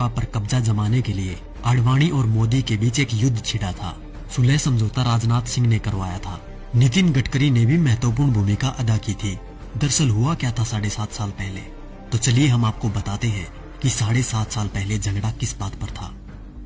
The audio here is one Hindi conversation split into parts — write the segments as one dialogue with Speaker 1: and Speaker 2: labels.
Speaker 1: पर कब्जा जमाने के लिए आडवाणी और मोदी के बीच एक युद्ध छिड़ा था। सुलह समझौता राजनाथ सिंह ने करवाया था। नितिन गडकरी ने भी महत्वपूर्ण भूमिका अदा की थी। दरअसल हुआ क्या था 7.5 साल पहले, तो चलिए हम आपको बताते हैं कि 7.5 साल पहले झगड़ा किस बात पर था।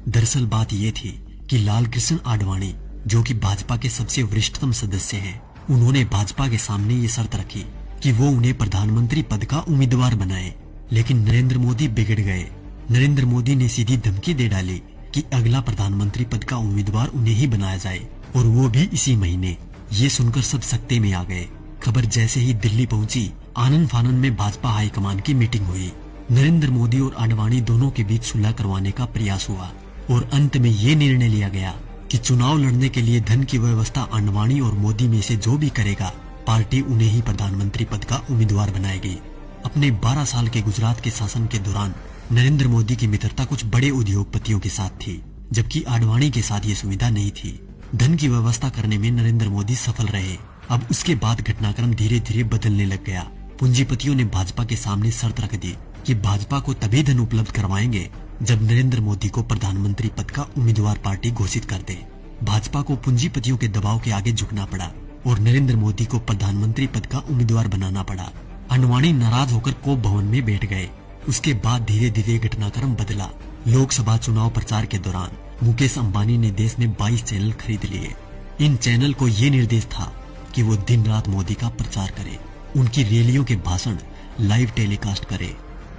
Speaker 1: दरअसल बात ये थी कि लाल कृष्ण आडवाणी, जो कि भाजपा के सबसे वरिष्ठतम सदस्य हैं, उन्होंने भाजपा के सामने ये शर्त रखी कि वो उन्हें प्रधानमंत्री पद का उम्मीदवार बनाए। लेकिन नरेंद्र मोदी बिगड़ गए। नरेंद्र मोदी ने सीधी धमकी दे डाली कि अगला प्रधानमंत्री पद का उम्मीदवार उन्हें ही बनाया जाए, और वो भी इसी महीने। ये सुनकर सब सकते में आ गए। खबर जैसे ही दिल्ली पहुंची, आनंद फानन में भाजपा हाईकमान की मीटिंग हुई। नरेंद्र मोदी और आडवाणी दोनों के बीच सुलह करवाने का प्रयास हुआ और अंत में ये निर्णय लिया गया कि चुनाव लड़ने के लिए धन की व्यवस्था आडवाणी और मोदी में से जो भी करेगा, पार्टी उन्हें ही प्रधानमंत्री पद का उम्मीदवार बनाएगी। अपने 12 साल के गुजरात के शासन के दौरान नरेंद्र मोदी की मित्रता कुछ बड़े उद्योगपतियों के साथ थी, जबकि आडवाणी के साथ ये सुविधा नहीं थी। धन की व्यवस्था करने में नरेंद्र मोदी सफल रहे। अब उसके बाद घटनाक्रम धीरे धीरे बदलने लग गया। पूंजीपतियों ने भाजपा के सामने शर्त रख दी कि भाजपा को तभी धन उपलब्ध करवाएंगे जब नरेंद्र मोदी को प्रधानमंत्री पद का उम्मीदवार पार्टी घोषित कर दे। भाजपा को पूंजीपतियों के दबाव के आगे झुकना पड़ा और नरेंद्र मोदी को प्रधानमंत्री पद का उम्मीदवार बनाना पड़ा। आडवाणी नाराज होकर कोप भवन में बैठ गए। उसके बाद धीरे धीरे घटनाक्रम बदला। लोकसभा चुनाव प्रचार के दौरान मुकेश अंबानी ने देश में 22 चैनल खरीद लिए। इन चैनल को ये निर्देश था कि वो दिन रात मोदी का प्रचार करे, उनकी रैलियों के भाषण लाइव टेलीकास्ट करे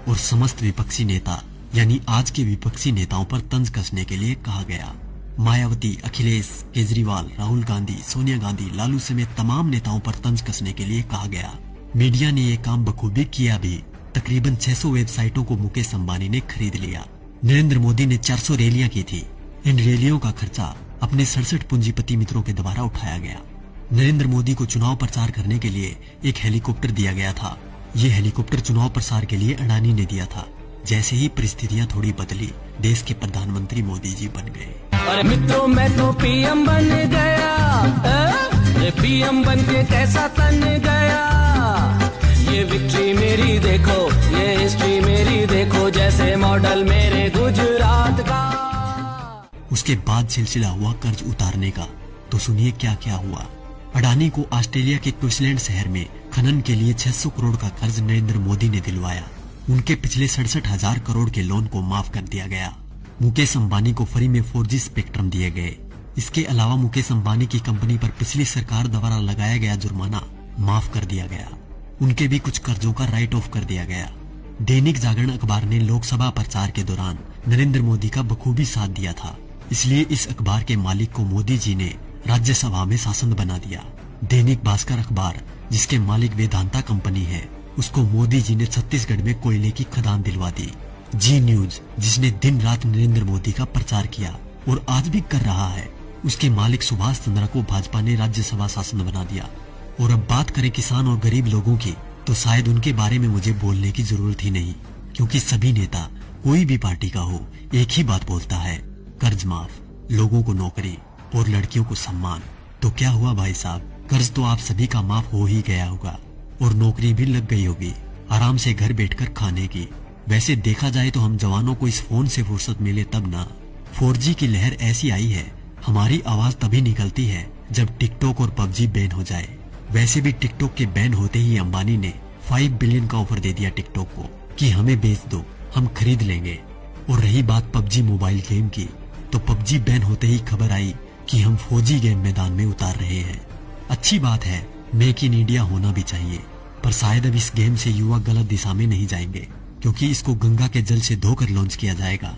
Speaker 1: और समस्त विपक्षी नेता यानी आज के विपक्षी नेताओं पर तंज कसने के लिए कहा गया। मायावती, अखिलेश, केजरीवाल, राहुल गांधी, सोनिया गांधी, लालू समेत तमाम नेताओं पर तंज कसने के लिए कहा गया। मीडिया ने ये काम बखूबी किया भी। तकरीबन 600 वेबसाइटों को मुकेश अंबानी ने खरीद लिया। नरेंद्र मोदी ने 400 रैलियां की थी। इन रैलियों का खर्चा अपने 67 पूंजीपति मित्रों के द्वारा उठाया गया। नरेंद्र मोदी को चुनाव प्रचार करने के लिए एक हेलीकॉप्टर दिया गया था। ये हेलीकॉप्टर चुनाव प्रचार के लिए अडानी ने दिया था। जैसे ही परिस्थितियां थोड़ी बदली, देश के प्रधानमंत्री मोदी जी बन गए।
Speaker 2: अरे मित्रों, मैं तो पीएम बन गया। पीएम बन के कैसा तन गया। ये विक्ट्री मेरी देखो, ये हिस्ट्री मेरी देखो, जैसे मॉडल मेरे गुजरात का।
Speaker 1: उसके बाद सिलसिला हुआ कर्ज उतारने का। तो सुनिए क्या क्या हुआ। अडानी को ऑस्ट्रेलिया के क्वींसलैंड शहर में खनन के लिए 600 करोड़ का कर्ज नरेंद्र मोदी ने दिलवाया। उनके पिछले 67,000 करोड़ के लोन को माफ कर दिया गया। मुकेश अंबानी को फ्री में 4G स्पेक्ट्रम दिए गए। इसके अलावा मुकेश अंबानी की कंपनी पर पिछली सरकार द्वारा लगाया गया जुर्माना माफ कर दिया गया। उनके भी कुछ कर्जों का राइट ऑफ कर दिया गया। दैनिक जागरण अखबार ने लोकसभा प्रचार के दौरान नरेंद्र मोदी का बखूबी साथ दिया था, इसलिए इस अखबार के मालिक को मोदी जी ने राज्यसभा में सांसद बना दिया। दैनिक भास्कर अखबार, जिसके मालिक वेदांता कंपनी है, उसको मोदी जी ने छत्तीसगढ़ में कोयले की खदान दिलवा दी। जी न्यूज, जिसने दिन रात नरेंद्र मोदी का प्रचार किया और आज भी कर रहा है, उसके मालिक सुभाष चंद्रा को भाजपा ने राज्यसभा सांसद बना दिया। और अब बात करें किसान और गरीब लोगों की, तो शायद उनके बारे में मुझे बोलने की जरूरत ही नहीं, क्योंकि सभी नेता कोई भी पार्टी का हो एक ही बात बोलता है, कर्ज माफ, लोगों को नौकरी और लड़कियों को सम्मान। तो क्या हुआ भाई साहब, कर्ज तो आप सभी का माफ हो ही गया होगा और नौकरी भी लग गई होगी, आराम से घर बैठकर खाने की। वैसे देखा जाए तो हम जवानों को इस फोन से फुर्सत मिले तब ना। 4G की लहर ऐसी आई है, हमारी आवाज तभी निकलती है जब टिकटॉक और PUBG बैन हो जाए। वैसे भी टिकटॉक के बैन होते ही अंबानी ने 5 बिलियन का ऑफर दे दिया टिकटॉक को कि हमें बेच दो, हम खरीद लेंगे। और रही बात PUBG मोबाइल गेम की, तो PUBG बैन होते ही खबर आई कि हम 4G गेम मैदान में उतार रहे हैं। अच्छी बात है, मेक इन इंडिया होना भी चाहिए, पर शायद अब इस गेम से युवा गलत दिशा में नहीं जाएंगे, क्योंकि इसको गंगा के जल से धोकर लॉन्च किया जाएगा।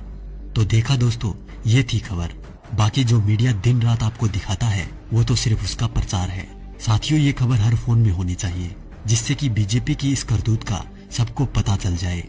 Speaker 1: तो देखा दोस्तों, ये थी खबर। बाकी जो मीडिया दिन रात आपको दिखाता है वो तो सिर्फ उसका प्रचार है। साथियों, ये खबर हर फोन में होनी चाहिए, जिससे कि बीजेपी की इस करतूत का सबको पता चल जाए।